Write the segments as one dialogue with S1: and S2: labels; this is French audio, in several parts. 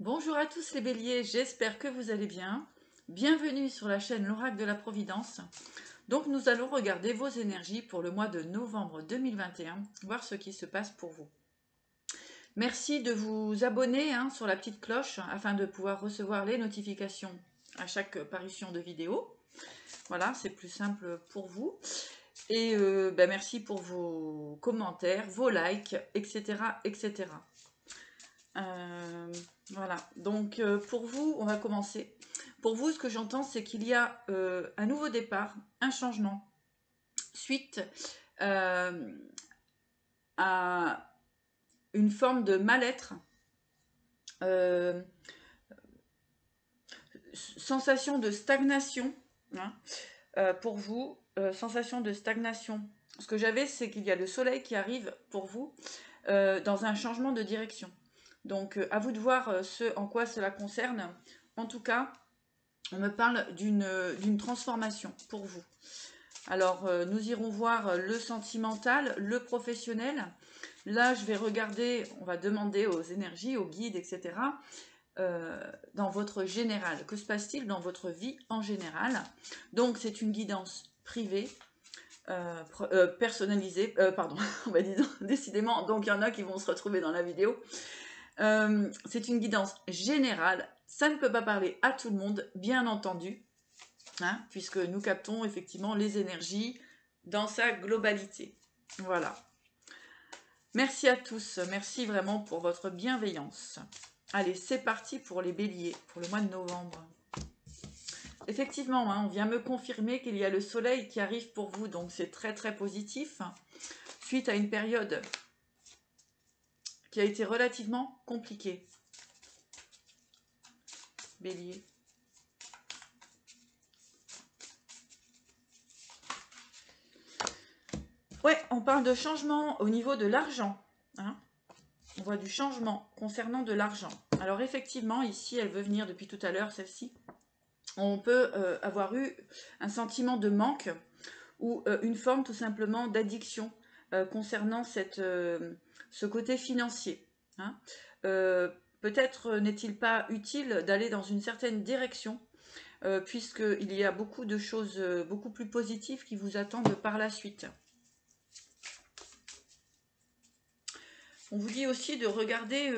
S1: Bonjour à tous les béliers, j'espère que vous allez bien. Bienvenue sur la chaîne L'Oracle de la Providence. Donc nous allons regarder vos énergies pour le mois de novembre 2021, voir ce qui se passe pour vous. Merci de vous abonner sur la petite cloche afin de pouvoir recevoir les notifications à chaque parution de vidéo. Voilà, c'est plus simple pour vous. Et merci pour vos commentaires, vos likes, etc. etc. Voilà, donc pour vous, on va commencer. Pour vous, ce que j'entends, c'est qu'il y a un nouveau départ, un changement, suite à une forme de mal-être, euh, sensation de stagnation, hein, pour vous, sensation de stagnation. Ce que j'avais, c'est qu'il y a le soleil qui arrive pour vous dans un changement de direction. Donc, à vous de voir ce en quoi cela concerne. En tout cas, on me parle d'une transformation pour vous. Alors, nous irons voir le sentimental, le professionnel. Là, je vais regarder, on va demander aux énergies, aux guides, etc. Dans votre général. Que se passe-t-il dans votre vie en général? Donc, c'est une guidance privée, personnalisée. Pardon, on va dire décidément. Donc, il y en a qui vont se retrouver dans la vidéo. C'est une guidance générale. Ça ne peut pas parler à tout le monde, bien entendu, hein, puisque nous captons effectivement les énergies dans sa globalité. Voilà. Merci à tous. Merci vraiment pour votre bienveillance. Allez, c'est parti pour les béliers, pour le mois de novembre. Effectivement, on vient me confirmer qu'il y a le soleil qui arrive pour vous, donc c'est très très positif. Suite à une période qui a été relativement compliquée. Bélier. Ouais, on parle de changement au niveau de l'argent. Hein. On voit du changement concernant de l'argent. Alors effectivement, ici, elle veut venir depuis tout à l'heure, celle-ci. On peut avoir eu un sentiment de manque ou une forme tout simplement d'addiction concernant ce côté financier. Hein. Peut-être n'est-il pas utile d'aller dans une certaine direction, puisqu'il y a beaucoup de choses beaucoup plus positives qui vous attendent par la suite. On vous dit aussi de regarder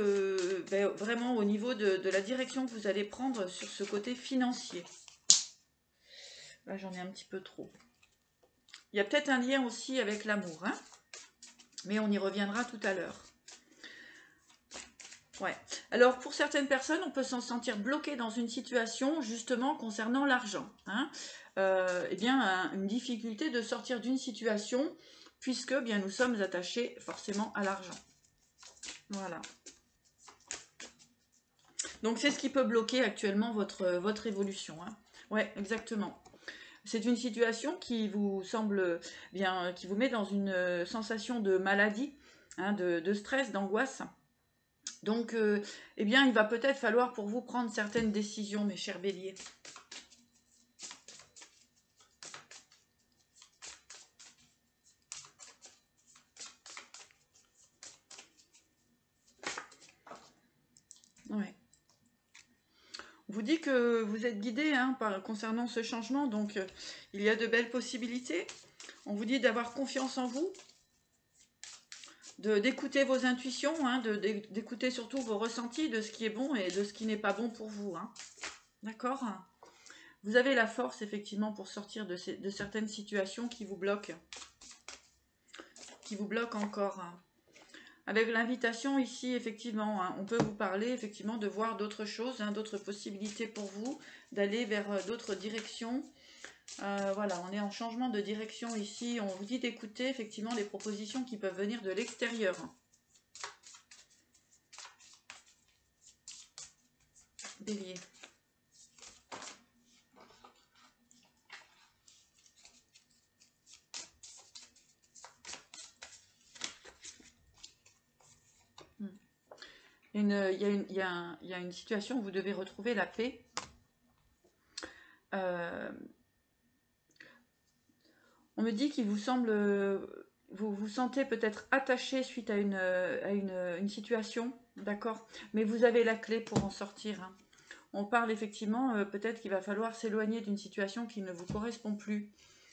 S1: vraiment au niveau de la direction que vous allez prendre sur ce côté financier. Là, j'en ai un petit peu trop. Il y a peut-être un lien aussi avec l'amour, hein, mais on y reviendra tout à l'heure. Ouais. Alors, pour certaines personnes, on peut s'en sentir bloqué dans une situation, justement, concernant l'argent. Hein. Eh bien, une difficulté de sortir d'une situation, puisque bien nous sommes attachés forcément à l'argent. Voilà. Donc c'est ce qui peut bloquer actuellement votre évolution. Hein. Ouais, exactement. C'est une situation qui vous semble bien, qui vous met dans une sensation de maladie, hein, de stress, d'angoisse. Donc, eh bien, il va peut-être falloir pour vous prendre certaines décisions, mes chers béliers. Ouais. On vous dit que vous êtes guidé concernant ce changement, donc il y a de belles possibilités. On vous dit d'avoir confiance en vous, d'écouter vos intuitions, hein, d'écouter surtout vos ressentis de ce qui est bon et de ce qui n'est pas bon pour vous. Hein. D'accord? Vous avez la force, effectivement, pour sortir de certaines situations qui vous bloquent encore. Hein. Avec l'invitation ici, effectivement, hein, on peut vous parler effectivement de voir d'autres choses, hein, d'autres possibilités pour vous, d'aller vers d'autres directions. Voilà, on est en changement de direction ici. On vous dit d'écouter effectivement les propositions qui peuvent venir de l'extérieur. Bélier. Il y a une situation où vous devez retrouver la paix. On me dit qu'il vous semble... vous vous sentez peut-être attaché suite à une situation. D'accord. Mais vous avez la clé pour en sortir, hein. On parle effectivement, peut-être qu'il va falloir s'éloigner d'une situation qui ne vous correspond plus.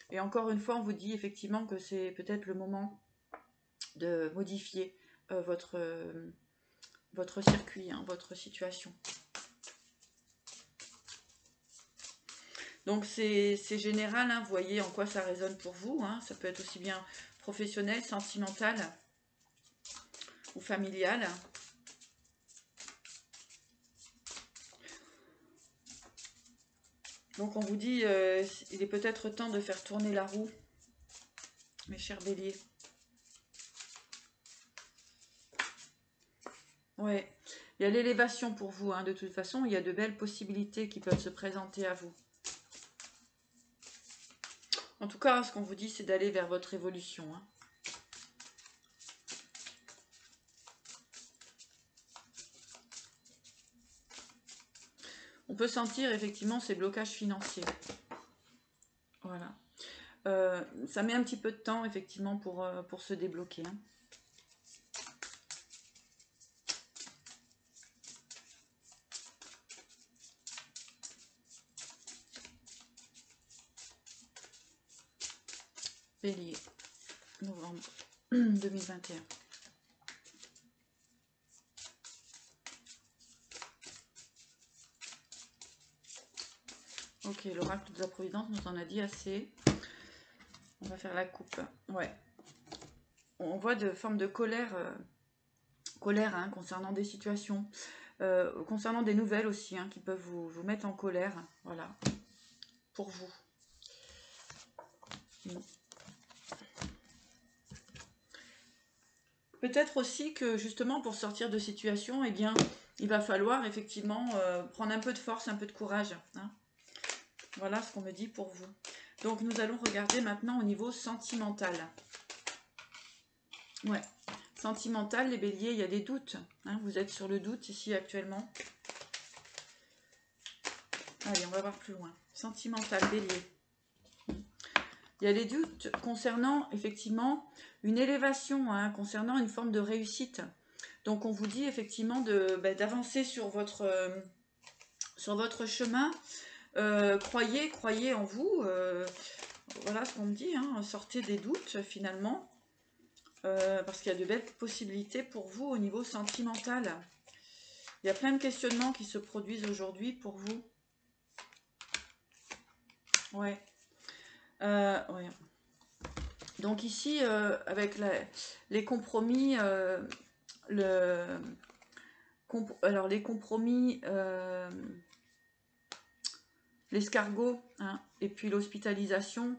S1: Et encore une fois, on vous dit effectivement que c'est peut-être le moment de modifier votre circuit, hein, votre situation. Donc c'est général, hein, vous voyez en quoi ça résonne pour vous, hein. Ça peut être aussi bien professionnel, sentimental ou familial. Donc on vous dit, il est peut-être temps de faire tourner la roue, mes chers béliers. Ouais, il y a l'élévation pour vous, hein, de toute façon, il y a de belles possibilités qui peuvent se présenter à vous. En tout cas, ce qu'on vous dit, c'est d'aller vers votre évolution, hein. On peut sentir effectivement ces blocages financiers. Voilà. Ça met un petit peu de temps, effectivement, pour se débloquer, hein. Bélier, novembre 2021. Ok, l'oracle de la Providence nous en a dit assez. On va faire la coupe. Ouais. On voit de formes de colère, hein, concernant des situations, concernant des nouvelles aussi, hein, qui peuvent vous mettre en colère. Voilà, pour vous. Peut-être aussi que justement pour sortir de situation, eh bien, il va falloir effectivement prendre un peu de force, un peu de courage, hein. Voilà ce qu'on me dit pour vous. Donc nous allons regarder maintenant au niveau sentimental. Ouais, sentimental, les béliers, il y a des doutes, hein. Vous êtes sur le doute ici actuellement. Allez, on va voir plus loin. Sentimental, bélier. Il y a des doutes concernant effectivement une élévation, hein, concernant une forme de réussite. Donc on vous dit effectivement d'avancer sur votre chemin. Croyez en vous. Voilà ce qu'on me dit, hein, sortez des doutes finalement. Parce qu'il y a de belles possibilités pour vous au niveau sentimental. Il y a plein de questionnements qui se produisent aujourd'hui pour vous. Ouais. Ouais. Donc ici, avec les compromis, alors les compromis, l'escargot, hein, et puis l'hospitalisation,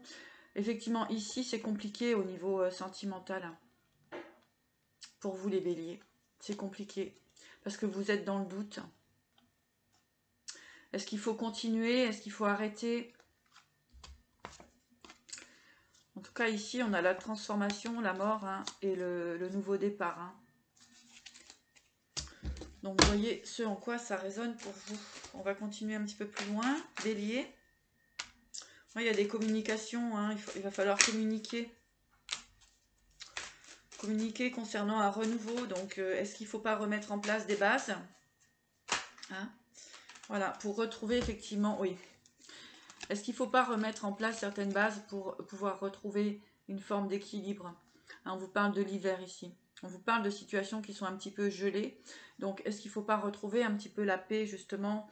S1: effectivement ici c'est compliqué au niveau sentimental, hein. Pour vous les béliers, c'est compliqué, parce que vous êtes dans le doute. Est-ce qu'il faut continuer? Est-ce qu'il faut arrêter? En tout cas, ici, on a la transformation, la mort, hein, et le nouveau départ, hein. Donc, vous voyez ce en quoi ça résonne pour vous. On va continuer un petit peu plus loin. Bélier. Il y a des communications, hein, il va falloir communiquer. Communiquer concernant un renouveau. Donc, est-ce qu'il ne faut pas remettre en place des bases, hein? Voilà, pour retrouver effectivement, oui. Est-ce qu'il ne faut pas remettre en place certaines bases pour pouvoir retrouver une forme d'équilibre? On vous parle de l'hiver ici. On vous parle de situations qui sont un petit peu gelées. Donc, est-ce qu'il ne faut pas retrouver un petit peu la paix, justement,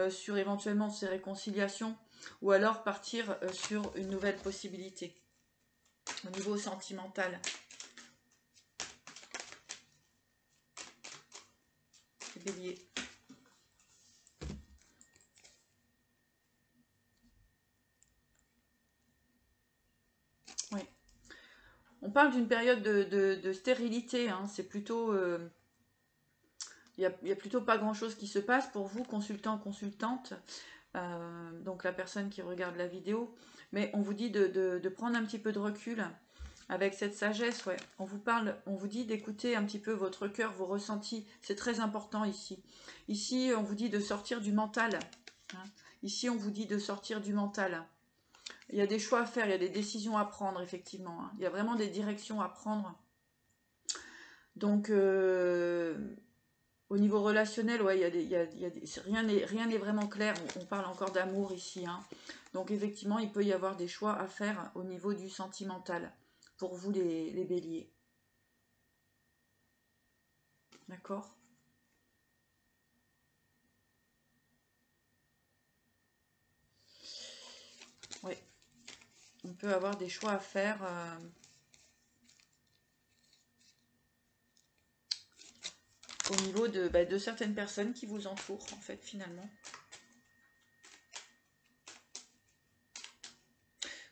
S1: sur éventuellement ces réconciliations, ou alors partir sur une nouvelle possibilité au niveau sentimental? Bélier. Oui. On parle d'une période de stérilité, hein. C'est plutôt... il n'y a plutôt pas grand-chose qui se passe pour vous, consultant, consultante. Donc la personne qui regarde la vidéo. Mais on vous dit de prendre un petit peu de recul avec cette sagesse. Ouais. On vous dit d'écouter un petit peu votre cœur, vos ressentis. C'est très important ici. Ici, on vous dit de sortir du mental, hein. Ici, on vous dit de sortir du mental. Il y a des choix à faire, il y a des décisions à prendre, effectivement, hein. Il y a vraiment des directions à prendre. Donc, Au niveau relationnel, ouais, rien n'est vraiment clair. On parle encore d'amour ici, hein. Donc effectivement, il peut y avoir des choix à faire au niveau du sentimental pour vous les béliers. D'accord? Oui, on peut avoir des choix à faire au niveau de certaines personnes qui vous entourent, en fait, finalement.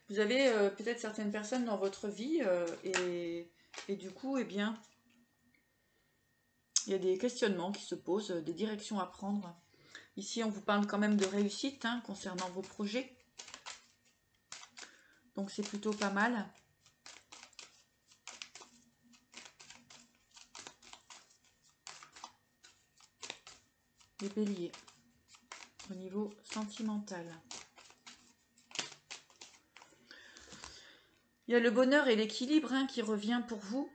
S1: Vous avez peut-être certaines personnes dans votre vie et du coup, eh bien, il y a des questionnements qui se posent, des directions à prendre. Ici, on vous parle quand même de réussite hein, concernant vos projets. Donc, c'est plutôt pas mal. Les béliers, au niveau sentimental. Il y a le bonheur et l'équilibre hein, qui revient pour vous.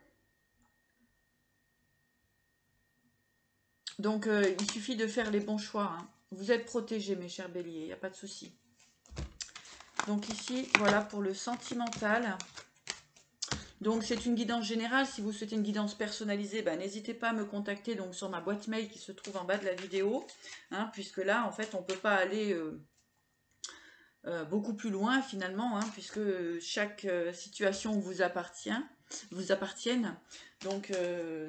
S1: Donc, il suffit de faire les bons choix. Hein. Vous êtes protégés, mes chers béliers, il n'y a pas de souci. Donc ici, voilà pour le sentimental. Donc, c'est une guidance générale. Si vous souhaitez une guidance personnalisée, ben, n'hésitez pas à me contacter donc, sur ma boîte mail qui se trouve en bas de la vidéo. Hein, puisque là, en fait, on ne peut pas aller beaucoup plus loin, finalement, hein, puisque chaque situation vous appartienne. Donc,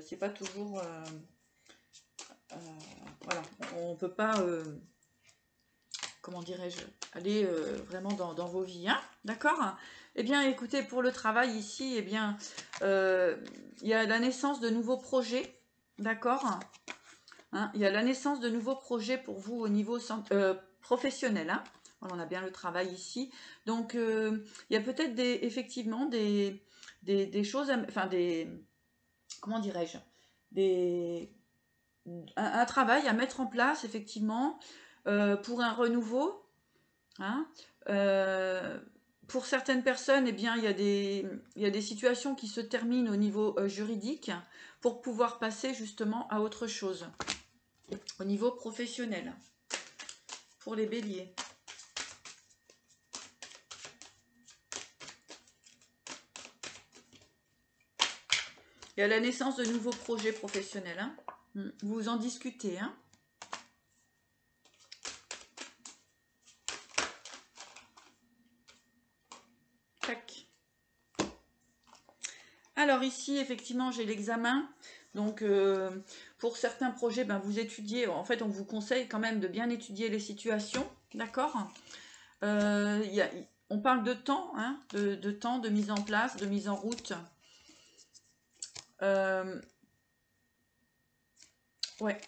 S1: c'est pas toujours... voilà, on ne peut pas... comment dirais-je, aller vraiment dans vos vies, hein, d'accord? Eh bien, écoutez, pour le travail ici, eh bien, il y a la naissance de nouveaux projets, d'accord? Hein, il y a la naissance de nouveaux projets pour vous au niveau professionnel, hein? On a bien le travail ici. Donc, il y a peut-être effectivement des choses, enfin comment dirais-je, un travail à mettre en place, effectivement, pour un renouveau. Hein. Pour certaines personnes, eh bien, il y a des situations qui se terminent au niveau juridique pour pouvoir passer justement à autre chose, au niveau professionnel, pour les béliers. Il y a la naissance de nouveaux projets professionnels. Hein. Vous en discutez. Hein. Tac. Alors ici, effectivement, j'ai l'examen. Donc, pour certains projets, ben, vous étudiez. En fait, on vous conseille quand même de bien étudier les situations. D'accord ? On parle de temps, hein, de temps, de mise en place, de mise en route. Ouais.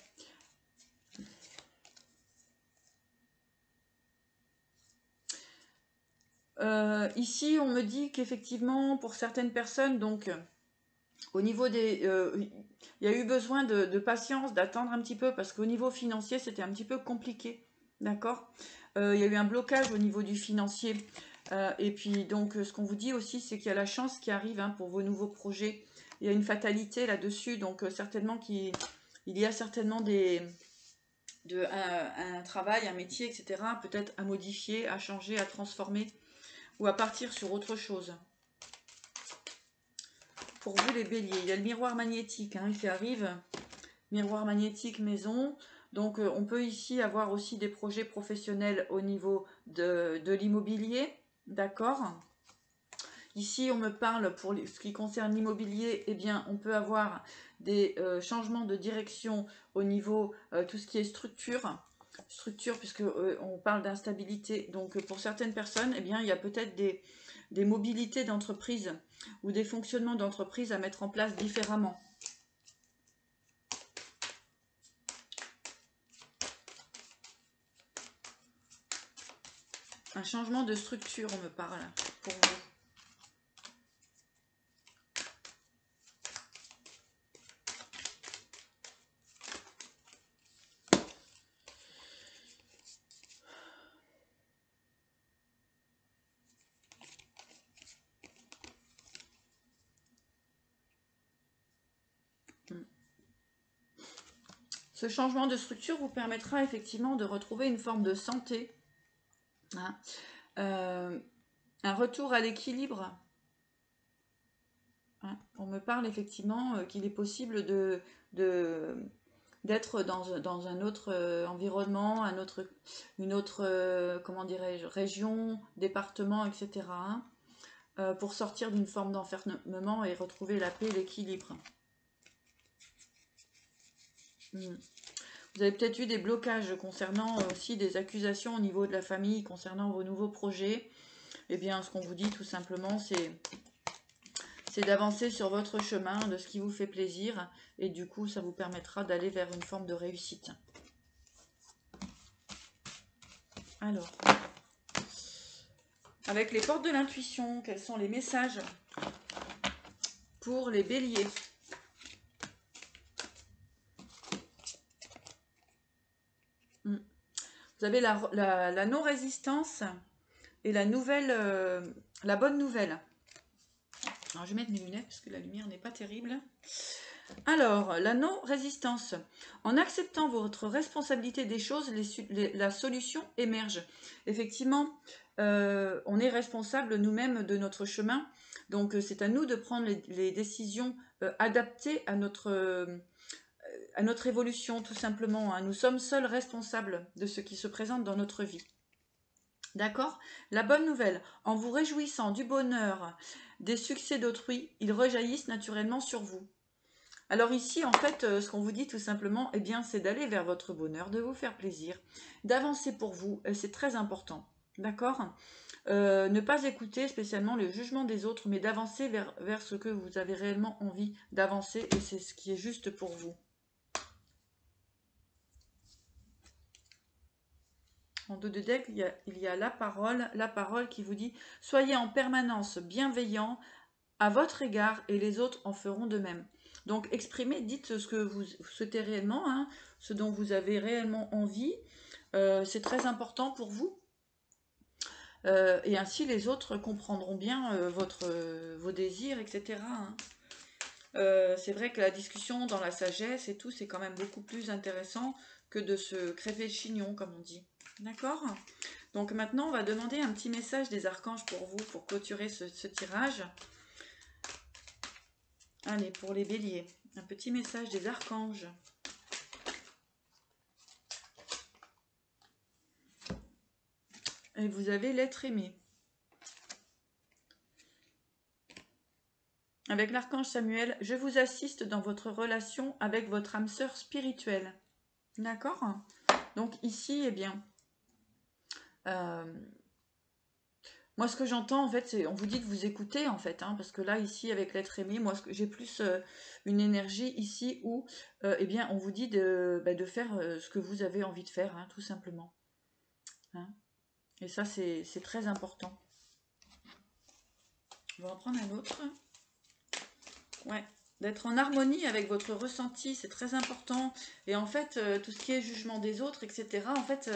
S1: Ici, on me dit qu'effectivement, pour certaines personnes, donc, au niveau des... il y a eu besoin de patience, d'attendre un petit peu, parce qu'au niveau financier, c'était un petit peu compliqué. D'accord ? Il y a eu un blocage au niveau du financier. Et puis, donc, ce qu'on vous dit aussi, c'est qu'il y a la chance qui arrive hein, pour vos nouveaux projets. Il y a une fatalité là-dessus, donc certainement il y a certainement un travail, un métier, etc. Peut-être à modifier, à changer, à transformer ou à partir sur autre chose. Pour vous les béliers, il y a le miroir magnétique hein, qui arrive. Miroir magnétique maison. Donc on peut ici avoir aussi des projets professionnels au niveau de l'immobilier. D'accord ? Ici, on me parle pour ce qui concerne l'immobilier, eh bien, on peut avoir des changements de direction au niveau tout ce qui est structure, puisque on parle d'instabilité. Donc, pour certaines personnes, eh bien, il y a peut-être des mobilités d'entreprise ou des fonctionnements d'entreprise à mettre en place différemment. Un changement de structure, on me parle, pour vous. Ce changement de structure vous permettra effectivement de retrouver une forme de santé, hein, un retour à l'équilibre. Hein. On me parle effectivement qu'il est possible d'être dans un autre environnement, une autre, comment dirais-je, région, département, etc. Hein, pour sortir d'une forme d'enfermement et retrouver la paix et l'équilibre. Vous avez peut-être eu des blocages concernant aussi des accusations au niveau de la famille, concernant vos nouveaux projets. Eh bien, ce qu'on vous dit tout simplement, c'est d'avancer sur votre chemin, de ce qui vous fait plaisir. Et du coup, ça vous permettra d'aller vers une forme de réussite. Alors, avec les portes de l'intuition, quels sont les messages pour les béliers? Vous avez la non-résistance et la bonne nouvelle. Alors, je vais mettre mes lunettes parce que la lumière n'est pas terrible. Alors, la non-résistance. En acceptant votre responsabilité des choses, la solution émerge. Effectivement, on est responsable nous-mêmes de notre chemin. Donc, c'est à nous de prendre les décisions adaptées à notre évolution, tout simplement. Hein. Nous sommes seuls responsables de ce qui se présente dans notre vie. D'accord? La bonne nouvelle, en vous réjouissant du bonheur, des succès d'autrui, ils rejaillissent naturellement sur vous. Alors ici, en fait, ce qu'on vous dit tout simplement, eh bien, c'est d'aller vers votre bonheur, de vous faire plaisir, d'avancer pour vous, et c'est très important. D'accord? Ne pas écouter spécialement le jugement des autres, mais d'avancer vers ce que vous avez réellement envie d'avancer, et c'est ce qui est juste pour vous. En dos de deck, il y a la parole qui vous dit « Soyez en permanence bienveillant à votre égard et les autres en feront de même. » Donc exprimez, dites ce que vous souhaitez réellement, hein, ce dont vous avez réellement envie. C'est très important pour vous. Et ainsi les autres comprendront bien vos désirs, etc. Hein. C'est vrai que la discussion dans la sagesse et tout, c'est quand même beaucoup plus intéressant que de se crêper le chignon, comme on dit. D'accord? Donc maintenant, on va demander un petit message des archanges pour vous, pour clôturer ce tirage. Allez, pour les béliers, un petit message des archanges. Et vous avez l'être aimé. Avec l'archange Samuel, je vous assiste dans votre relation avec votre âme sœur spirituelle. D'accord? Donc ici, eh bien, moi, ce que j'entends, en fait, c'est, on vous dit de vous écouter, en fait, hein, parce que là, ici, avec l'être aimé, moi, j'ai plus une énergie ici où, eh bien, on vous dit de faire ce que vous avez envie de faire, hein, tout simplement. Hein. Et ça, c'est très important. On va en prendre un autre. Ouais. D'être en harmonie avec votre ressenti, c'est très important. Et en fait, tout ce qui est jugement des autres, etc., en fait,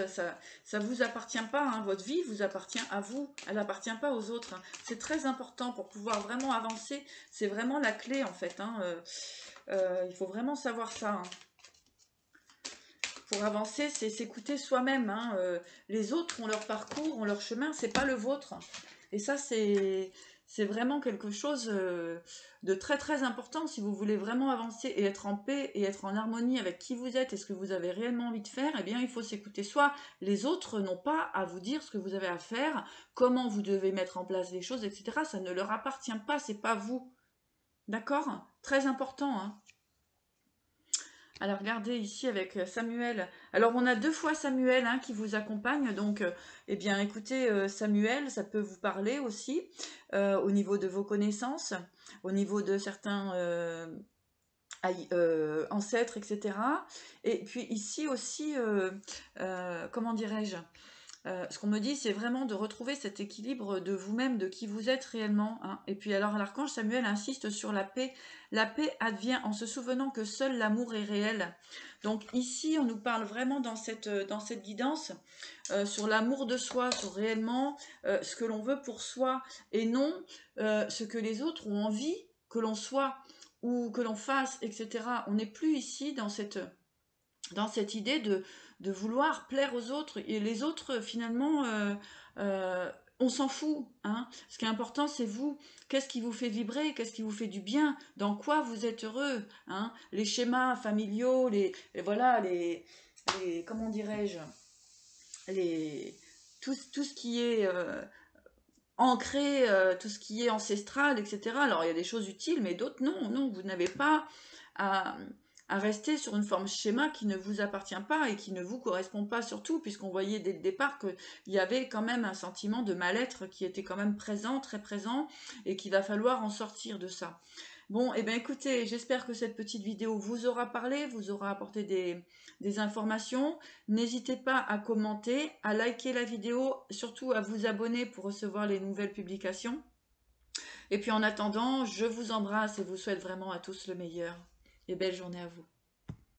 S1: ça vous appartient pas. Hein. Votre vie vous appartient à vous. Elle n'appartient pas aux autres. Hein. C'est très important pour pouvoir vraiment avancer. C'est vraiment la clé, en fait. Hein. Il faut vraiment savoir ça. Hein. Pour avancer, c'est s'écouter soi-même. Hein. Les autres ont leur parcours, ont leur chemin. C'est pas le vôtre. Et ça, c'est vraiment quelque chose de très très important si vous voulez vraiment avancer et être en paix et être en harmonie avec qui vous êtes et ce que vous avez réellement envie de faire. Eh bien, il faut s'écouter soi. Les autres n'ont pas à vous dire ce que vous avez à faire, comment vous devez mettre en place les choses, etc. Ça ne leur appartient pas, c'est pas vous. D'accord? Très important, hein. Alors regardez ici avec Samuel. Alors on a 2 fois Samuel hein, qui vous accompagne. Donc eh bien écoutez Samuel, ça peut vous parler aussi au niveau de vos connaissances, au niveau de certains ancêtres, etc. Et puis ici aussi, comment dirais-je, ce qu'on me dit, c'est vraiment de retrouver cet équilibre de vous-même, de qui vous êtes réellement. Hein. Et puis alors l'archange Samuel insiste sur la paix. La paix advient en se souvenant que seul l'amour est réel. Donc ici, on nous parle vraiment dans cette guidance sur l'amour de soi, sur réellement ce que l'on veut pour soi et non ce que les autres ont envie que l'on soit ou que l'on fasse, etc. On n'est plus ici dans cette dans cette idée de vouloir plaire aux autres. Et les autres, finalement, on s'en fout. Hein. Ce qui est important, c'est vous. Qu'est-ce qui vous fait vibrer? Qu'est-ce qui vous fait du bien? Dans quoi vous êtes heureux? Hein. Les schémas familiaux, voilà, comment dirais-je, tout ce qui est ancré, tout ce qui est ancestral, etc. Alors, il y a des choses utiles, mais d'autres, non. Non, vous n'avez pas à, à rester sur une forme schéma qui ne vous appartient pas et qui ne vous correspond pas surtout, puisqu'on voyait dès le départ qu'il y avait quand même un sentiment de mal-être qui était quand même présent, très présent, et qu'il va falloir en sortir de ça. Bon, eh bien écoutez, j'espère que cette petite vidéo vous aura parlé, vous aura apporté des informations. N'hésitez pas à commenter, à liker la vidéo, surtout à vous abonner pour recevoir les nouvelles publications. Et puis en attendant, je vous embrasse et vous souhaite vraiment à tous le meilleur. Et belle journée à vous.